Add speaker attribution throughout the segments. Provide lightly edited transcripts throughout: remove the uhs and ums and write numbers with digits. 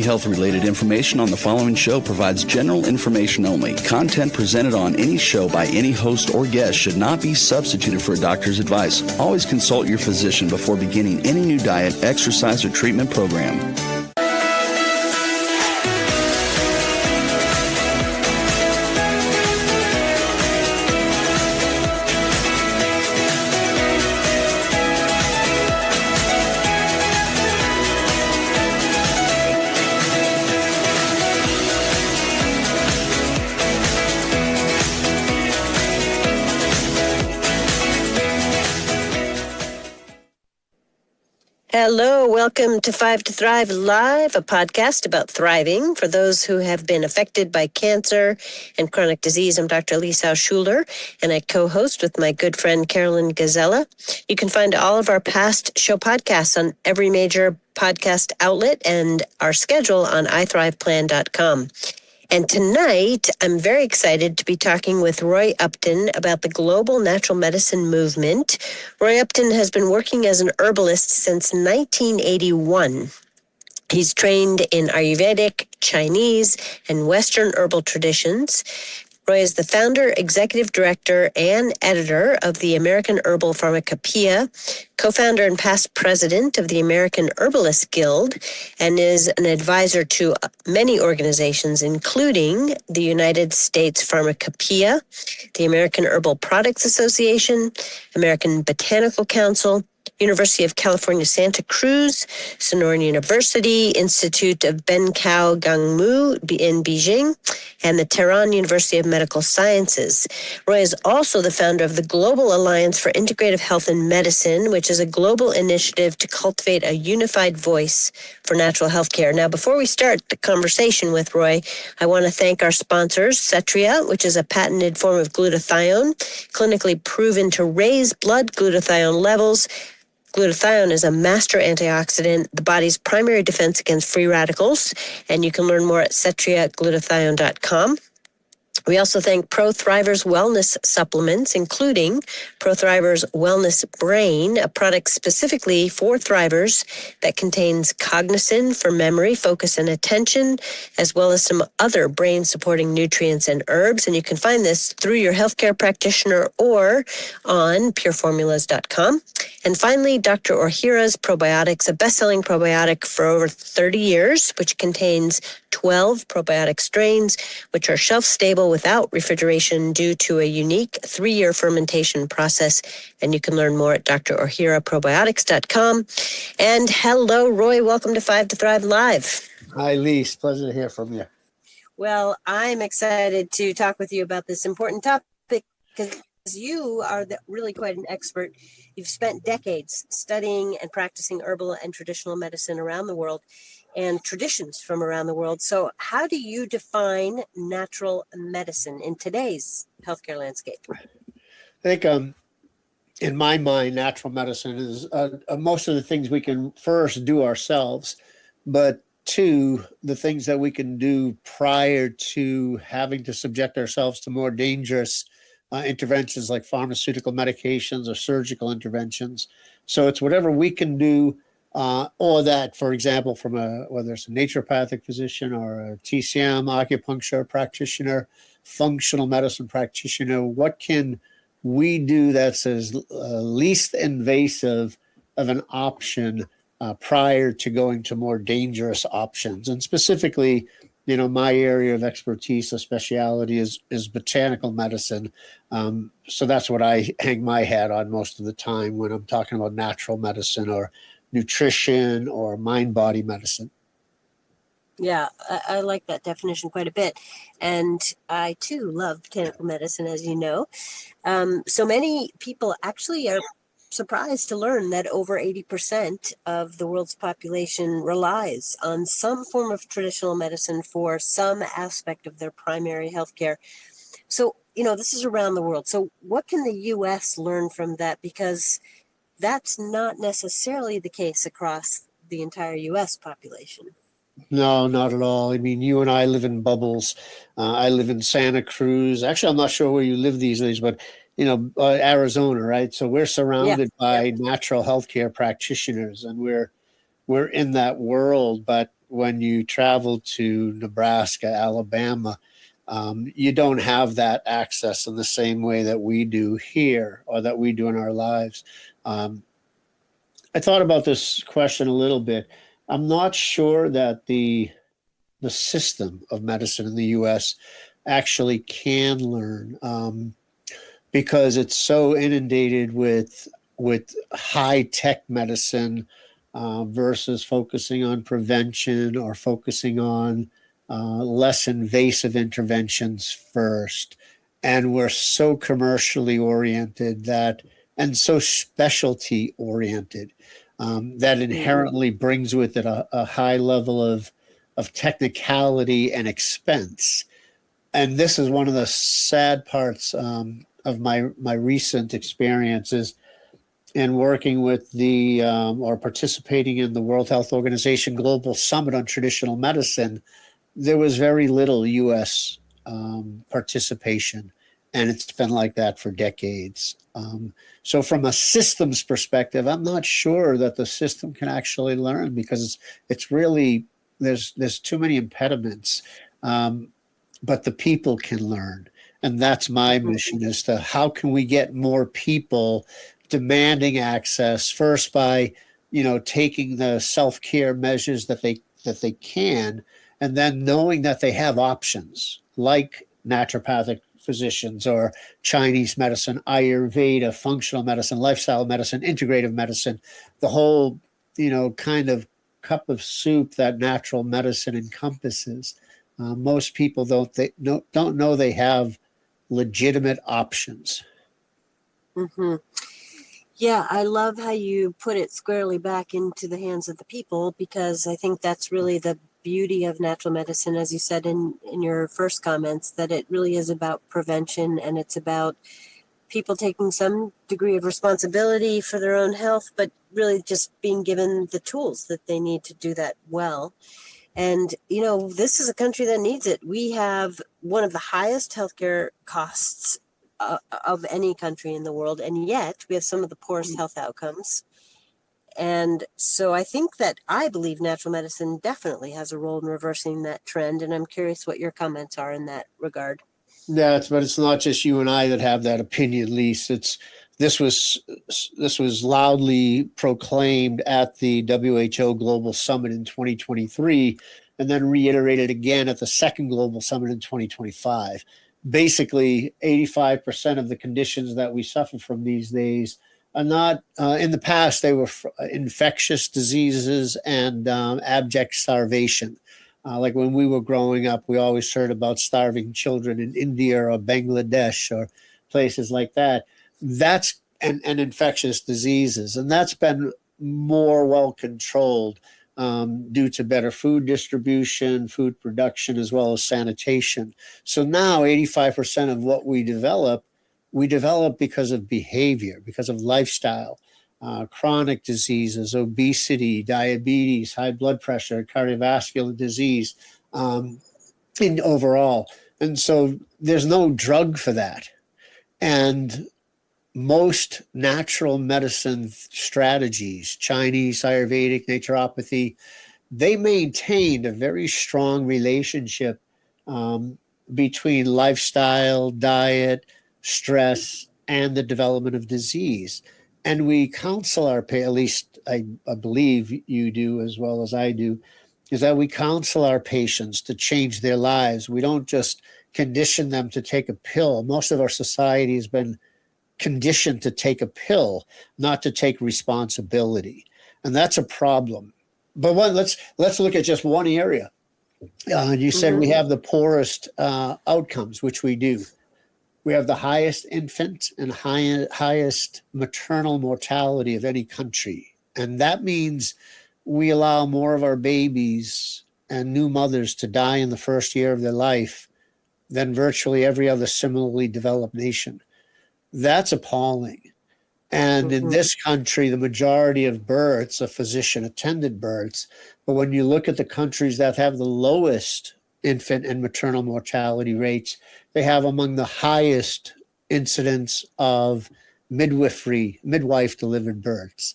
Speaker 1: health-related information on the following show provides general information only. Content presented on any show by any host or guest should not be substituted for a doctor's advice. Always consult your physician before beginning any new diet, exercise, or treatment program.
Speaker 2: Hello, welcome to 5 to Thrive Live, a podcast about thriving for those who have been affected by cancer and chronic disease. I'm Dr. Lisa Schuler, and I co-host with my good friend Carolyn Gazella. You can find all of our past show podcasts on every major podcast outlet and our schedule on ithriveplan.com. And tonight, I'm very excited to be talking with Roy Upton about the global natural medicine movement. Roy Upton has been working as an herbalist since 1981. He's trained in Ayurvedic, Chinese, and Western herbal traditions. Roy is the founder, executive director, and editor of the American Herbal Pharmacopoeia, co-founder and past president of the American Herbalist Guild, and is an advisor to many organizations, including the United States Pharmacopoeia, the American Herbal Products Association, American Botanical Council, University of California, Santa Cruz, Sonoran University, Institute of Benkao Gangmu in Beijing, and the Tehran University of Medical Sciences. Roy is also the founder of the Global Alliance for Integrative Health and Medicine, which is a global initiative to cultivate a unified voice for natural health care. Now, before we start the conversation with Roy, I want to thank our sponsors, Cetria, which is a patented form of glutathione, clinically proven to raise blood glutathione levels. Glutathione is a master antioxidant, the body's primary defense against free radicals, and you can learn more at cetriaglutathione.com. We also thank ProThrivers Wellness Supplements, including ProThrivers Wellness Brain, a product specifically for thrivers that contains cognizin for memory, focus, and attention, as well as some other brain-supporting nutrients and herbs. And you can find this through your healthcare practitioner or on pureformulas.com. And finally, Dr. Ohhira's Probiotics, a best-selling probiotic for over 30 years, which contains 12 probiotic strains, which are shelf-stable without refrigeration due to a unique 3-year fermentation process. And you can learn more at drohhiraprobiotics.com. And hello, Roy. Welcome to 5 to Thrive Live.
Speaker 3: Hi, Lise. Pleasure to hear from you.
Speaker 2: Well, I'm excited to talk with you about this important topic because you are really quite an expert. You've spent decades studying and practicing herbal and traditional medicine around the world and traditions from around the world. So how do you define natural medicine in today's healthcare landscape?
Speaker 3: I think in my mind, natural medicine is most of the things we can first do ourselves, but two, the things that we can do prior to having to subject ourselves to more dangerous interventions like pharmaceutical medications or surgical interventions. So it's whatever we can do, or that, for example, from whether it's a naturopathic physician or a TCM, acupuncture practitioner, functional medicine practitioner, what can we do that's as least invasive of an option prior to going to more dangerous options? And specifically, my area of expertise, a specialty is botanical medicine. So that's what I hang my hat on most of the time when I'm talking about natural medicine or nutrition or mind-body medicine.
Speaker 2: Yeah, I like that definition quite a bit. And I, too, love botanical medicine, as you know. So many people actually are surprised to learn that over 80% of the world's population relies on some form of traditional medicine for some aspect of their primary health care. So, this is around the world. So what can the U.S. learn from that? Because that's not necessarily the case across the entire U.S. population.
Speaker 3: No, not at all. I mean, you and I live in bubbles. I live in Santa Cruz. Actually, I'm not sure where you live these days, but Arizona, right? So we're surrounded by natural healthcare practitioners, and we're in that world. But when you travel to Nebraska, Alabama, you don't have that access in the same way that we do here or that we do in our lives. I thought about this question a little bit. I'm not sure that the system of medicine in the U.S. actually can learn, because it's so inundated with high tech medicine, versus focusing on prevention or focusing on less invasive interventions first. And we're so commercially oriented and so specialty oriented, that inherently brings with it a high level of technicality and expense. And this is one of the sad parts, of my recent experiences in working with or participating in the World Health Organization Global Summit on Traditional Medicine. There was very little U.S. Participation, and it's been like that for decades. So from a systems perspective, I'm not sure that the system can actually learn, because it's really, there's too many impediments, but the people can learn. And that's my mission, as to how can we get more people demanding access, first by, taking the self-care measures that they can, and then knowing that they have options like naturopathic physicians or Chinese medicine, Ayurveda, functional medicine, lifestyle medicine, integrative medicine, the whole, kind of cup of soup that natural medicine encompasses. Most people don't know they have legitimate options.
Speaker 2: Mm-hmm. Yeah, I love how you put it squarely back into the hands of the people, because I think that's really the beauty of natural medicine, as you said in your first comments, that it really is about prevention, and it's about people taking some degree of responsibility for their own health, but really just being given the tools that they need to do that well. And, this is a country that needs it. We have one of the highest healthcare costs of any country in the world, and yet we have some of the poorest health outcomes. And so I believe natural medicine definitely has a role in reversing that trend, and I'm curious what your comments are in that regard.
Speaker 3: Yeah, but it's not just you and I that have that opinion, Lise. This was loudly proclaimed at the WHO Global Summit in 2023, and then reiterated again at the second Global Summit in 2025. Basically, 85% of the conditions that we suffer from these days are not, in the past, they were infectious diseases and abject starvation. Like when we were growing up, we always heard about starving children in India or Bangladesh or places like that. That's and infectious diseases. And that's been more well controlled, due to better food distribution, food production, as well as sanitation. So now 85% of what we develop because of behavior, because of lifestyle, chronic diseases, obesity, diabetes, high blood pressure, cardiovascular disease, in overall. And so there's no drug for that. And most natural medicine strategies, Chinese, Ayurvedic, naturopathy, they maintained a very strong relationship, between lifestyle, diet, stress, and the development of disease. And we counsel our patients, at least I believe you do as well as I do, is that we counsel our patients to change their lives. We don't just condition them to take a pill. Most of our society has been conditioned to take a pill, not to take responsibility. And that's a problem. But let's look at just one area. You said we have the poorest outcomes, which we do. We have the highest infant and highest maternal mortality of any country. And that means we allow more of our babies and new mothers to die in the first year of their life than virtually every other similarly developed nation. That's appalling. And in this country, the majority of births are physician-attended births. But when you look at the countries that have the lowest infant and maternal mortality rates, they have among the highest incidence of midwife-delivered births.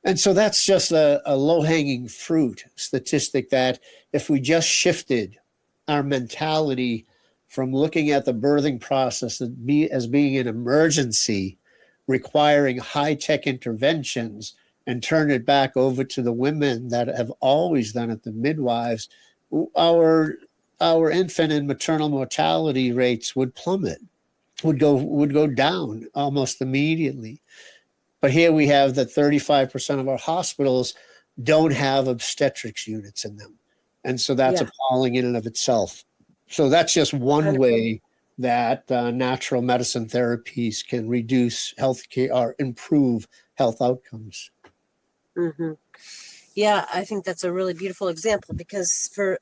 Speaker 3: And so that's just a low-hanging fruit statistic that if we just shifted our mentality from looking at the birthing process as being an emergency requiring high-tech interventions and turn it back over to the women that have always done it, the midwives, our infant and maternal mortality rates would plummet, would go down almost immediately. But here we have that 35% of our hospitals don't have obstetrics units in them. And so that's appalling in and of itself. So that's just one way that natural medicine therapies can reduce healthcare or improve health outcomes.
Speaker 2: Mm-hmm. Yeah, I think that's a really beautiful example, because for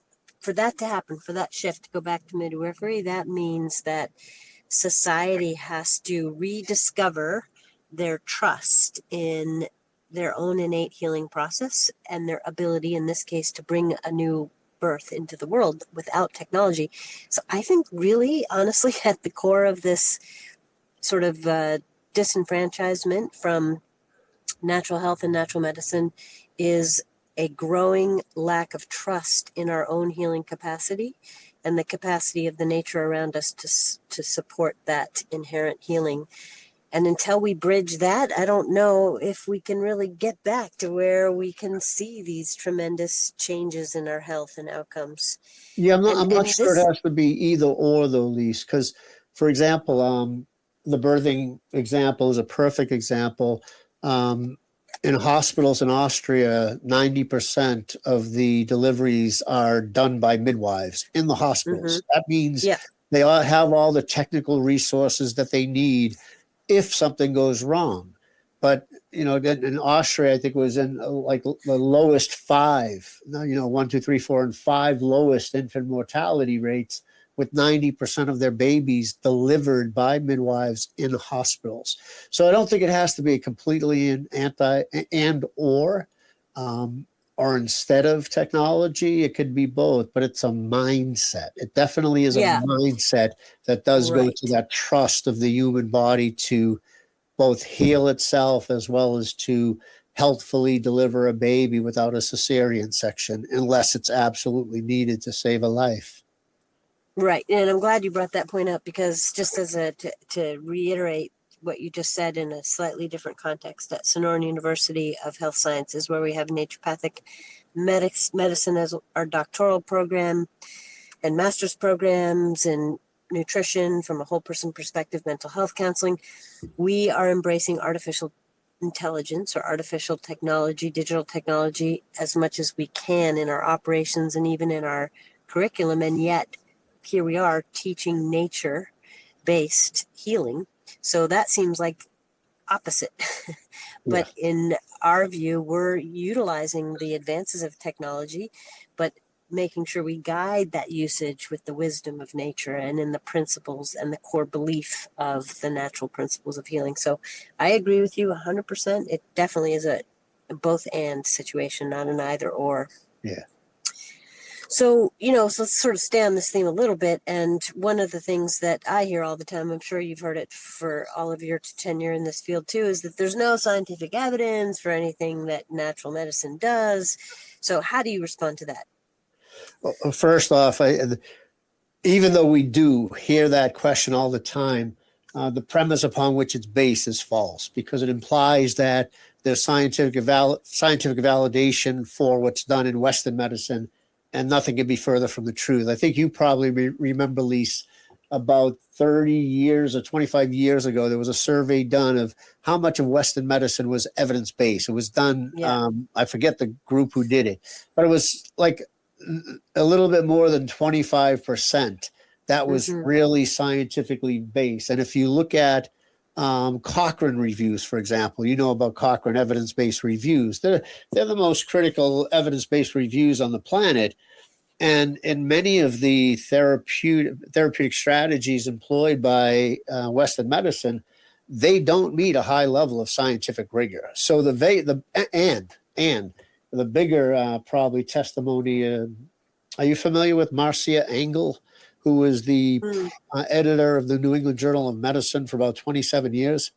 Speaker 2: that to happen, for that shift to go back to midwifery, that means that society has to rediscover their trust in their own innate healing process and their ability, in this case, to bring a new birth into the world without technology. So I think really, honestly, at the core of this sort of disenfranchisement from natural health and natural medicine is a growing lack of trust in our own healing capacity and the capacity of the nature around us to support that inherent healing. And until we bridge that, I don't know if we can really get back to where we can see these tremendous changes in our health and outcomes.
Speaker 3: Yeah, I'm not sure it has to be either or, though, Lise, because, for example, the birthing example is a perfect example. In hospitals in Austria, 90% of the deliveries are done by midwives in the hospitals. That means they all have all the technical resources that they need if something goes wrong. But, in Austria, I think it was in like the lowest 5, 1, 2, 3, 4, and 5 lowest infant mortality rates, with 90% of their babies delivered by midwives in hospitals. So I don't think it has to be completely or instead of technology. It could be both, but it's a mindset. It definitely is a mindset that does go to that trust of the human body to both heal itself as well as to healthfully deliver a baby without a cesarean section, unless it's absolutely needed to save a life.
Speaker 2: Right. And I'm glad you brought that point up, because just as to reiterate what you just said in a slightly different context, at Sonoran University of Health Sciences, where we have naturopathic medicine as our doctoral program and master's programs in nutrition from a whole person perspective, mental health counseling, we are embracing artificial intelligence or artificial technology, digital technology, as much as we can in our operations and even in our curriculum. And yet here we are teaching nature-based healing. So that seems like opposite. But in our view, we're utilizing the advances of technology, but making sure we guide that usage with the wisdom of nature and in the principles and the core belief of the natural principles of healing. So I agree with you 100%. It definitely is a both and situation, not an either or.
Speaker 3: Yeah.
Speaker 2: So, so let's sort of stay on this theme a little bit. And one of the things that I hear all the time, I'm sure you've heard it for all of your tenure in this field too, is that there's no scientific evidence for anything that natural medicine does. So how do you respond to that?
Speaker 3: Well, first off, even though we do hear that question all the time, the premise upon which it's based is false, because it implies that there's scientific validation for what's done in Western medicine, and nothing can be further from the truth. I think you probably remember, Lise, about 30 years or 25 years ago, there was a survey done of how much of Western medicine was evidence-based. It was done, I forget the group who did it, but it was like a little bit more than 25% that was really scientifically based. And if you look at Cochrane reviews, for example, about Cochrane evidence-based reviews. They're the most critical evidence-based reviews on the planet. And in many of the therapeutic strategies employed by Western medicine, they don't meet a high level of scientific rigor. So the bigger probably testimony. Are you familiar with Marcia Engel, who was the editor of the New England Journal of Medicine for about 27 years?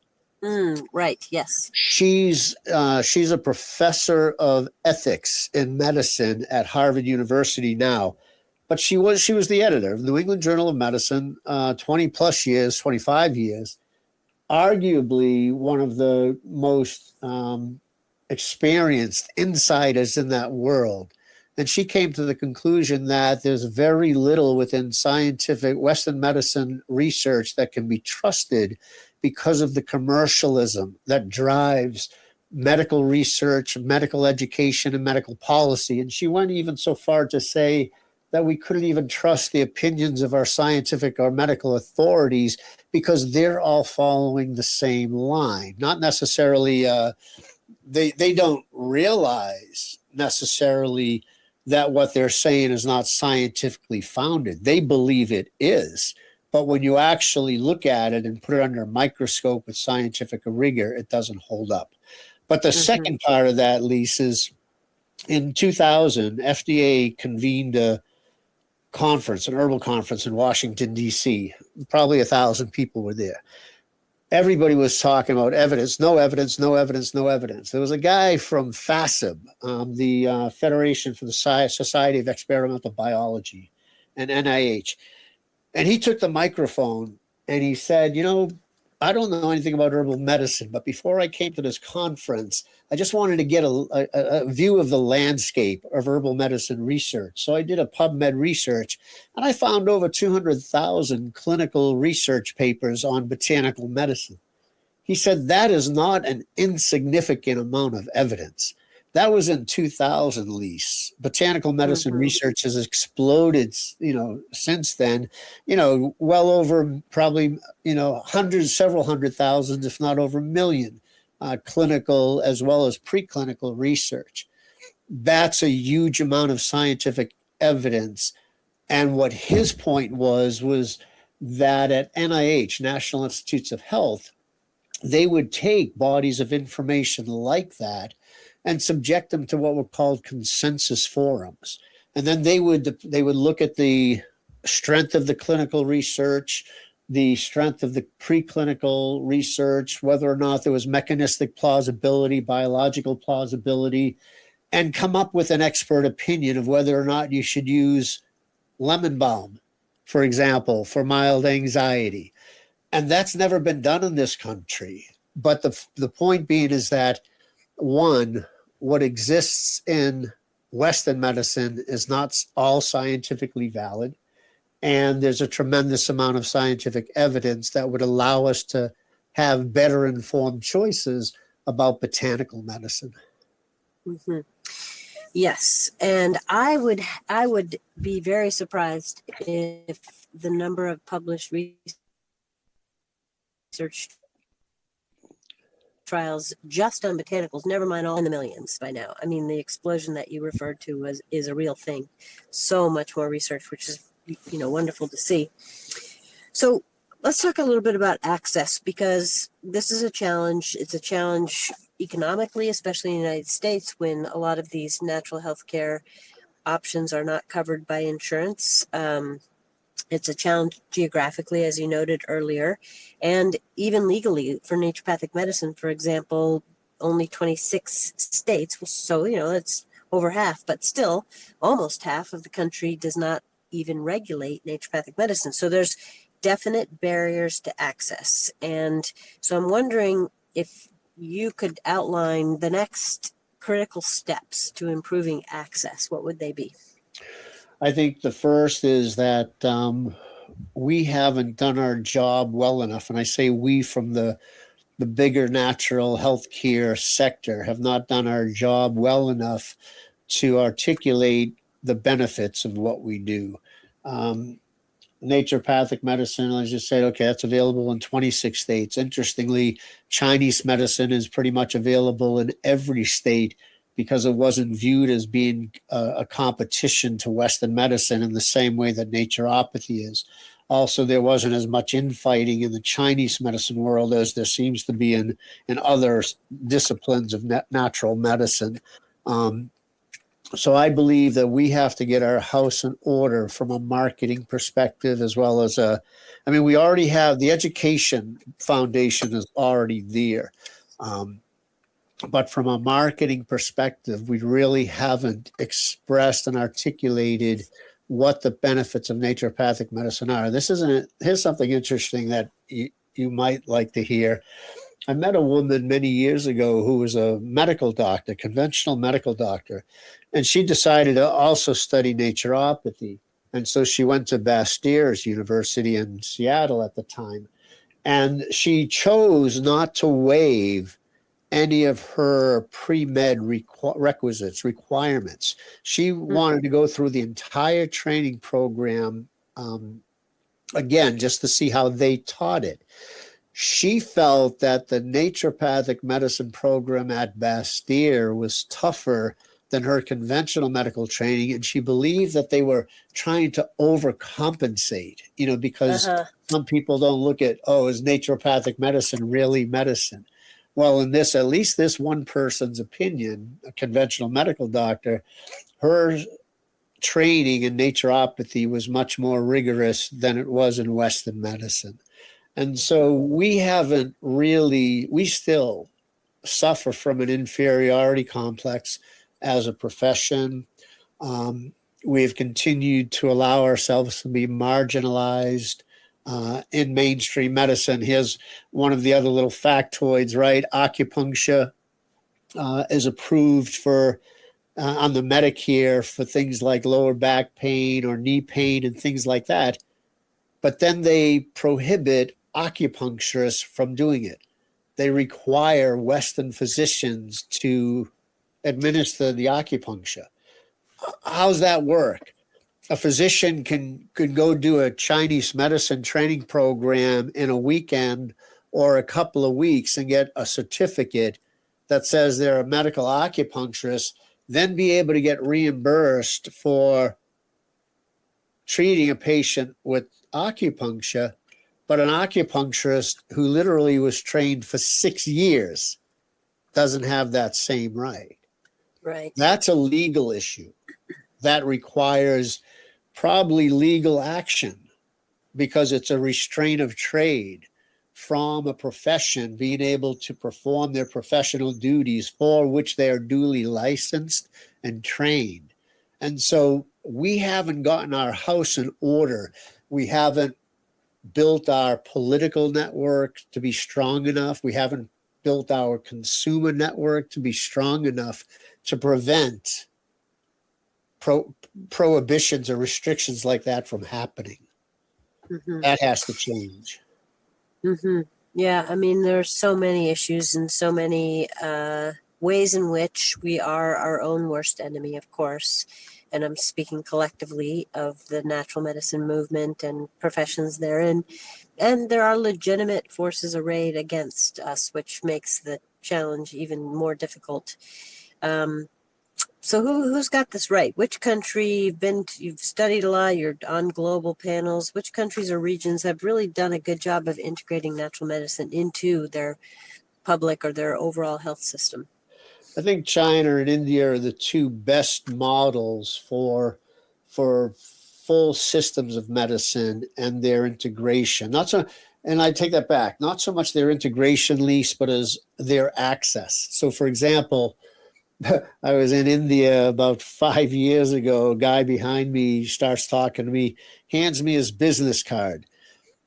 Speaker 2: Right. Yes.
Speaker 3: She's a professor of ethics in medicine at Harvard University now, but she was the editor of the New England Journal of Medicine, 20 plus years, 25 years, arguably one of the most experienced insiders in that world. And she came to the conclusion that there's very little within scientific Western medicine research that can be trusted because of the commercialism that drives medical research, medical education, and medical policy. And she went even so far to say that we couldn't even trust the opinions of our scientific or medical authorities because they're all following the same line. Not necessarily, they don't realize necessarily that what they're saying is not scientifically founded. They believe it is. But when you actually look at it and put it under a microscope with scientific rigor, it doesn't hold up. But the second part of that, Lisa, is in 2000, FDA convened a conference, an herbal conference in Washington, D.C. Probably 1,000 people were there. Everybody was talking about evidence, no evidence, no evidence, no evidence. There was a guy from FASB, the Federation for the Society of Experimental Biology, and NIH. And he took the microphone and he said, I don't know anything about herbal medicine, but before I came to this conference, I just wanted to get a view of the landscape of herbal medicine research. So I did a PubMed research, and I found over 200,000 clinical research papers on botanical medicine. He said that is not an insignificant amount of evidence. That was in 2000, Lise. Botanical medicine research has exploded, since then, well over probably, several hundred thousand, if not over a million, clinical as well as preclinical research. That's a huge amount of scientific evidence. And what his point was that at NIH, National Institutes of Health, they would take bodies of information like that and subject them to what were called consensus forums. And then they would look at the strength of the clinical research, the strength of the preclinical research, whether or not there was mechanistic plausibility, biological plausibility, and come up with an expert opinion of whether or not you should use lemon balm, for example, for mild anxiety. And that's never been done in this country. But the point being is that, one, what exists in Western medicine is not all scientifically valid. And there's a tremendous amount of scientific evidence that would allow us to have better informed choices about botanical medicine.
Speaker 2: Yes. And I would be very surprised if the number of published research trials just on botanicals, never mind all in the millions by now. I mean, the explosion that you referred to is a real thing. So much more research, which is, wonderful to see. So let's talk a little bit about access, because this is a challenge. It's a challenge economically, especially in the United States, when a lot of these natural health care options are not covered by insurance. It's a challenge geographically, as you noted earlier, and even legally for naturopathic medicine. For example, only 26 states, so, it's over half, but still almost half of the country does not even regulate naturopathic medicine. So there's definite barriers to access. And so I'm wondering if you could outline the next critical steps to improving access. What would they be?
Speaker 3: I think the first is that we haven't done our job well enough. And I say we from the bigger natural healthcare sector have not done our job well enough to articulate the benefits of what we do. Naturopathic medicine, I just said, okay, that's available in 26 states. Interestingly, Chinese medicine is pretty much available in every state because it wasn't viewed as being a competition to Western medicine in the same way that naturopathy is. Also, there wasn't as much infighting in the Chinese medicine world as there seems to be in other disciplines of natural medicine. So I believe that we have to get our house in order from a marketing perspective, as well as we already have the education foundation is already there. But from a marketing perspective, we really haven't expressed and articulated what the benefits of naturopathic medicine are. Here's something interesting that you might like to hear. I met a woman many years ago who was a medical doctor, conventional medical doctor, and she decided to also study naturopathy. And so she went to Bastyr University in Seattle at the time, and she chose not to waive any of her pre-med requirements. She wanted to go through the entire training program again, just to see how they taught it. She felt that the naturopathic medicine program at Bastyr was tougher than her conventional medical training, and she believed that they were trying to overcompensate, because some people don't look at, is naturopathic medicine really medicine? Well, at least this one person's opinion, a conventional medical doctor, her training in naturopathy was much more rigorous than it was in Western medicine. And so we still suffer from an inferiority complex as a profession. We've continued to allow ourselves to be marginalized in mainstream medicine. Here's one of the other little factoids, right? Acupuncture is approved for on the Medicare for things like lower back pain or knee pain and things like that. But then they prohibit acupuncturists from doing it. They require Western physicians to administer the acupuncture. How's that work? A physician can go do a Chinese medicine training program in a weekend or a couple of weeks and get a certificate that says they're a medical acupuncturist, then be able to get reimbursed for treating a patient with acupuncture. But an acupuncturist who literally was trained for 6 years doesn't have that same right.
Speaker 2: Right.
Speaker 3: That's a legal issue that requires probably legal action, because it's a restraint of trade from a profession being able to perform their professional duties for which they are duly licensed and trained. And so we haven't gotten our house in order. We haven't built our political network to be strong enough. We haven't built our consumer network to be strong enough to prevent prohibitions or restrictions like that from happening. Mm-hmm. That has to change.
Speaker 2: Mm-hmm. Yeah, I mean, there are so many issues and so many ways in which we are our own worst enemy, of course. And I'm speaking collectively of the natural medicine movement and professions therein. And there are legitimate forces arrayed against us, which makes the challenge even more difficult. So who's got this right? Which country you've studied a lot, you're on global panels, which countries or regions have really done a good job of integrating natural medicine into their public or their overall health system?
Speaker 3: I think China and India are the two best models for full systems of medicine and their integration. And I take that back, not so much their integration least, but as their access. So for example, I was in India about 5 years ago. A guy behind me starts talking to me, hands me his business card,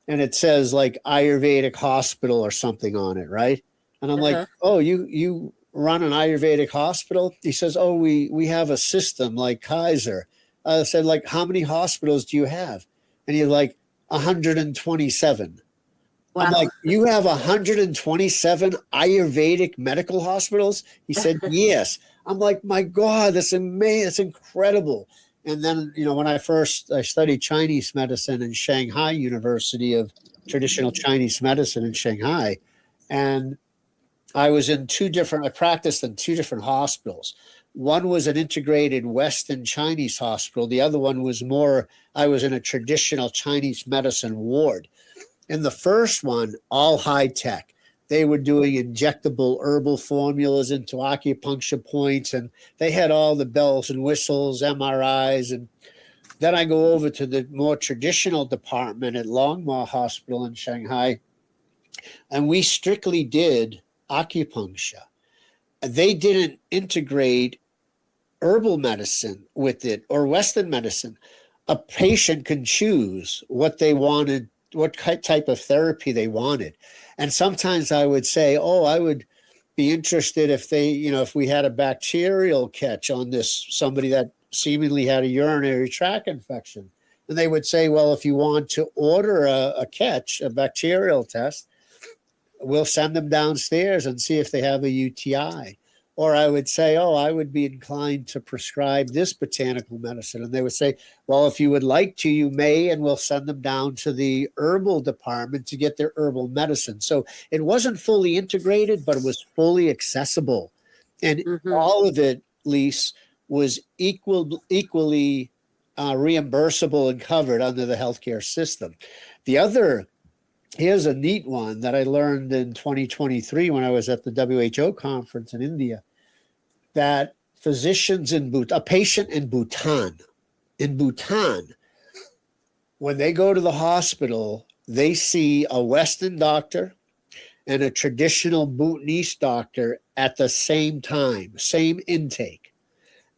Speaker 3: and it says like Ayurvedic hospital or something on it, right? And I'm like, oh, you run an Ayurvedic hospital? He says, oh, we have a system like Kaiser. I said, like, how many hospitals do you have? And he's like, 127. Wow. I'm like, you have 127 Ayurvedic medical hospitals? He said, yes. I'm like, my God, that's amazing. It's incredible. And then, when I studied Chinese medicine in Shanghai University of Traditional Chinese Medicine in Shanghai. And I practiced in two different hospitals. One was an integrated Western Chinese hospital. The other one was I was in a traditional Chinese medicine ward. In the first one, all high tech. They were doing injectable herbal formulas into acupuncture points, and they had all the bells and whistles, MRIs. And then I go over to the more traditional department at Longmore Hospital in Shanghai, and we strictly did acupuncture. They didn't integrate herbal medicine with it or Western medicine. A patient can choose what they wanted, what type of therapy they wanted. And sometimes I would say, oh, I would be interested if they, if we had a bacterial catch on this, somebody that seemingly had a urinary tract infection. And they would say, well, if you want to order a catch, a bacterial test, we'll send them downstairs and see if they have a UTI. Or I would say, oh, I would be inclined to prescribe this botanical medicine. And they would say, well, if you would like to, you may, and we'll send them down to the herbal department to get their herbal medicine. So it wasn't fully integrated, but it was fully accessible. And all of it, Lise, was equally reimbursable and covered under the healthcare system. Here's a neat one that I learned in 2023 when I was at the WHO conference in India, that physicians a patient in Bhutan, when they go to the hospital, they see a Western doctor and a traditional Bhutanese doctor at the same time, same intake.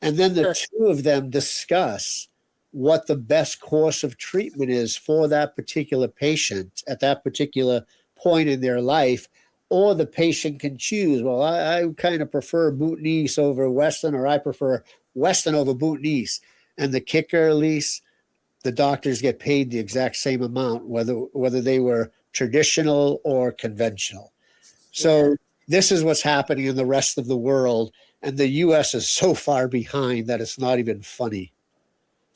Speaker 3: And then the two of them discuss what the best course of treatment is for that particular patient at that particular point in their life, or the patient can choose, well, I kind of prefer Bhutanese over Western, or I prefer Western over Bhutanese. And the kicker, Lise, the doctors get paid the exact same amount, whether they were traditional or conventional. So this is what's happening in the rest of the world. And the U.S. is so far behind that it's not even funny.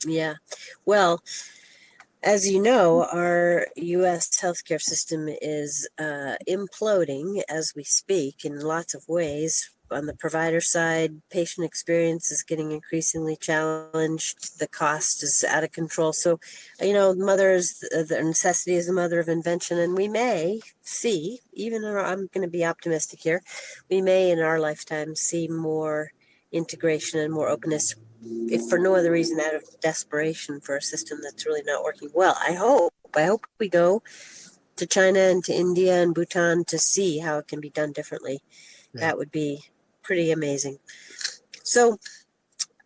Speaker 2: Yeah. Well, as you know, our U.S. healthcare system is imploding as we speak in lots of ways. On the provider side, patient experience is getting increasingly challenged. The cost is out of control. So, the necessity is the mother of invention. And we may see, I'm going to be optimistic here, we may in our lifetime see more integration and more openness, if for no other reason out of desperation for a system that's really not working well. I hope we go to China and to India and Bhutan to see how it can be done differently. Yeah. That would be pretty amazing. So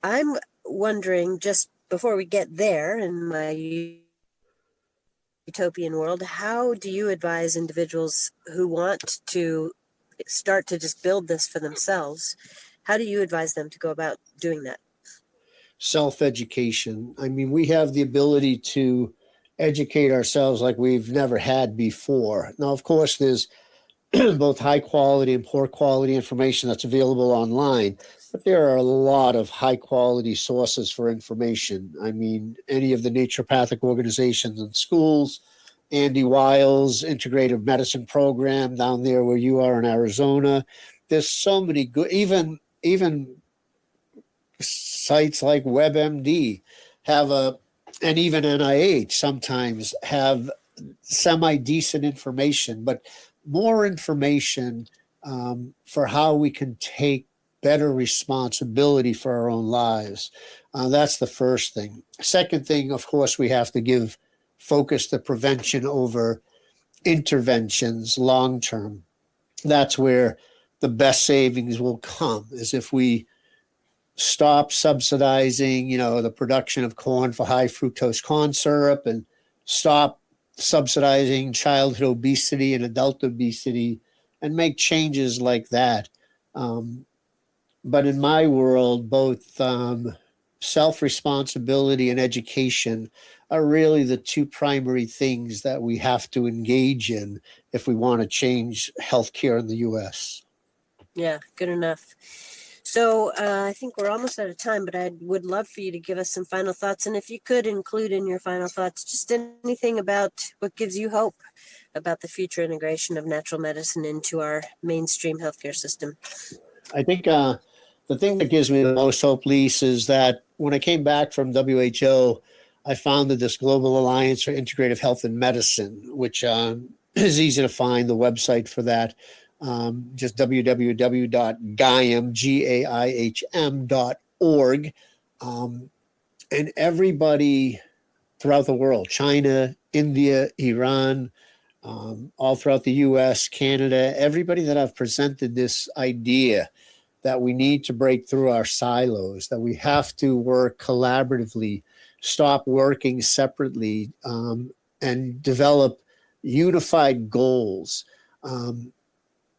Speaker 2: I'm wondering, just before we get there in my utopian world, how do you advise individuals who want to start to just build this for themselves? How do you advise them to go about doing that?
Speaker 3: Self-education. I mean, we have the ability to educate ourselves like we've never had before. Now, of course, there's both high quality and poor quality information that's available online, but there are a lot of high quality sources for information. I mean, any of the naturopathic organizations and schools, Andy Weil's integrative medicine program down there where you are in Arizona. There's so many good, even sites like WebMD and even NIH sometimes have semi-decent information, but more information for how we can take better responsibility for our own lives. That's the first thing. Second thing, of course, we have to give focus to prevention over interventions long-term. That's where the best savings will come, is if we stop subsidizing, the production of corn for high fructose corn syrup, and stop subsidizing childhood obesity and adult obesity, and make changes like that. But in my world, both self-responsibility and education are really the two primary things that we have to engage in if we want to change healthcare in the U.S.
Speaker 2: Yeah, good enough. So I think we're almost out of time, but I would love for you to give us some final thoughts. And if you could include in your final thoughts just anything about what gives you hope about the future integration of natural medicine into our mainstream healthcare system.
Speaker 3: I think the thing that gives me the most hope, Lise, is that when I came back from WHO, I founded this Global Alliance for Integrative Health and Medicine, which is easy to find. The website for that, just www.gaihm.org. And everybody throughout the world, China, India, Iran, all throughout the US, Canada, everybody that I've presented this idea that we need to break through our silos, that we have to work collaboratively, stop working separately, and develop unified goals,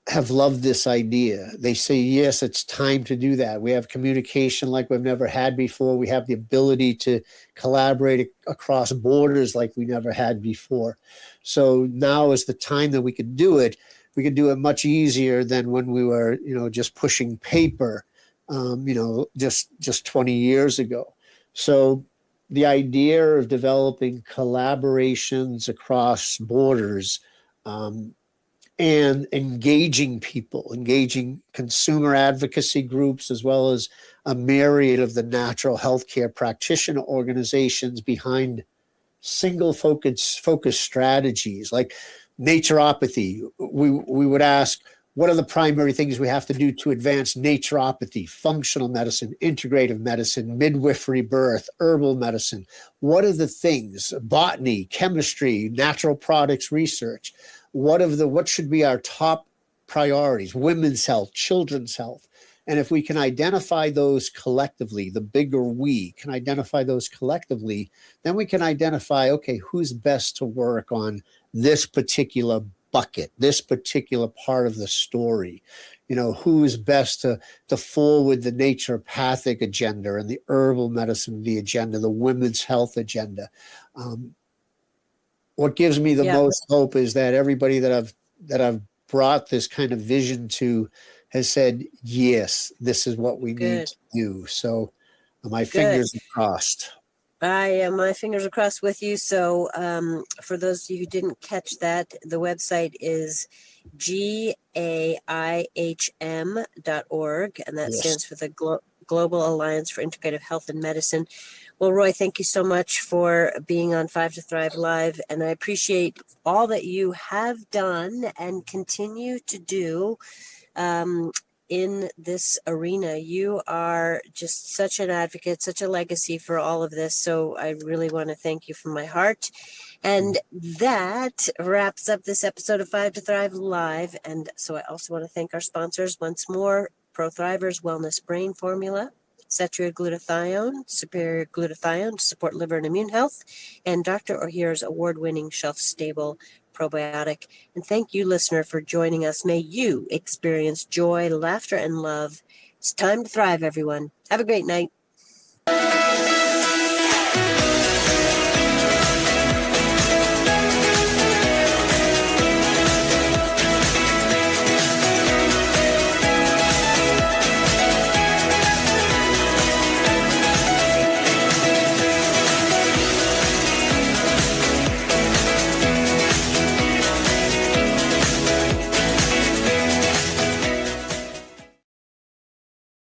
Speaker 3: have loved this idea. They say, yes, it's time to do that. We have communication like we've never had before. We have the ability to collaborate across borders like we never had before. So now is the time that we could do it. We could do it much easier than when we were, just pushing paper, just 20 years ago. So the idea of developing collaborations across borders, and engaging people, engaging consumer advocacy groups, as well as a myriad of the natural healthcare practitioner organizations behind single focus strategies like naturopathy. We would ask, what are the primary things we have to do to advance naturopathy, functional medicine, integrative medicine, midwifery birth, herbal medicine? What are the things? Botany, chemistry, natural products research. What should be our top priorities? Women's health, children's health. And if we can identify those collectively, the bigger we can identify those collectively, then we can identify, okay, who's best to work on this particular bucket, this particular part of the story. Who's best to forward the naturopathic agenda and the herbal medicine the agenda, the women's health agenda. What gives me the most hope is that everybody that I've brought this kind of vision to has said, yes, this is what we need to do. So my fingers are crossed.
Speaker 2: My fingers are crossed with you. So for those of you who didn't catch that, the website is GAIHM.org, and that stands for the Global Alliance for Integrative Health and Medicine. Well, Roy, thank you so much for being on 5 to Thrive Live, and I appreciate all that you have done and continue to do in this arena. You are just such an advocate, such a legacy for all of this, so I really want to thank you from my heart. And that wraps up this episode of 5 to Thrive Live, and so I also want to thank our sponsors once more: ProThrivers Wellness Brain Formula, Cetra Glutathione, Superior Glutathione to support liver and immune health, and Dr. Ohhira's award-winning shelf-stable probiotic. And thank you, listener, for joining us. May you experience joy, laughter, and love. It's time to thrive, everyone. Have a great night.